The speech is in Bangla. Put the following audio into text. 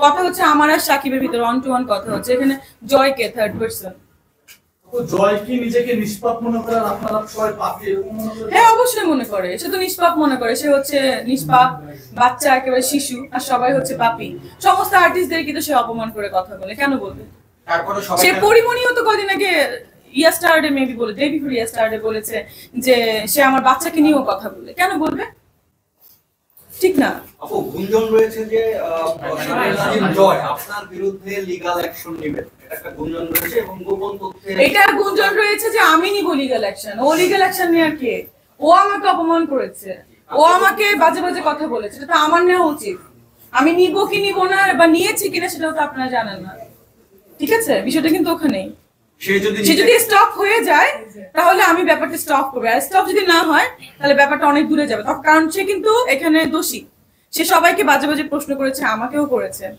কথা হচ্ছে আমার আর সাকিবের ভিতরে ওয়ান টু ওয়ান কথা হচ্ছে, এখানে জয়কে থার্ড পারসন। জয় কি নিজেকে নিষ্পাপ মনে করে আর আপনারা সবাই পাপী এরকম মনে করে? হ্যাঁ অবশ্যই মনে করে, সে তো নিষ্পাপ মনে করে, সে হচ্ছে নিষ্পাপ বাচ্চা, একেবারে শিশু, আর সবাই হচ্ছে পাপী। সমস্ত আর্টিস্টদের কিন্তু সে অপমান করে কথা বলে, কেন বলবে? তারপরে সবাই সে পরিমণিও তো কদিন আগে ইয়াস্টারডে মেবি বলে, ডে বিফোর ইয়াস্টারডে বলেছে যে সে আমার বাচ্চাকে নিয়েও কথা বলে, কেন বলবে? ঠিক না? আপু গুঞ্জন রয়েছে যে জয় আপনার বিরুদ্ধে লিগ্যাল অ্যাকশন নেবে, এটা একটা গুঞ্জন রয়েছে এবং গোপন তথ্যে এটা গুঞ্জন রয়েছে যে আমি নিব লিগ্যাল অ্যাকশন। ও লিগ্যাল অ্যাকশন নেওয়ার কে? ও আমাকে অপমান করেছে, ও আমাকে বাজে বাজে কথা বলেছে, এটা তো আমার নেওয়া উচিত। আমি নিব কি নিব না বা নিয়েছি কিনা সেটাও তো আপনারা জানেন না, ঠিক আছে? বিষয়টা কিন্তু ওখানেই। সে যদি স্টপ হয়ে যায় তাহলে আমি ব্যাপারটা স্টপ করবো, আর স্টপ যদি না হয় তাহলে ব্যাপারটা অনেক দূরে যাবে, কারণ সে কিন্তু এখানে দোষী। সে সবাইকে বাজে বাজে প্রশ্ন করেছে, আমাকেও করেছে।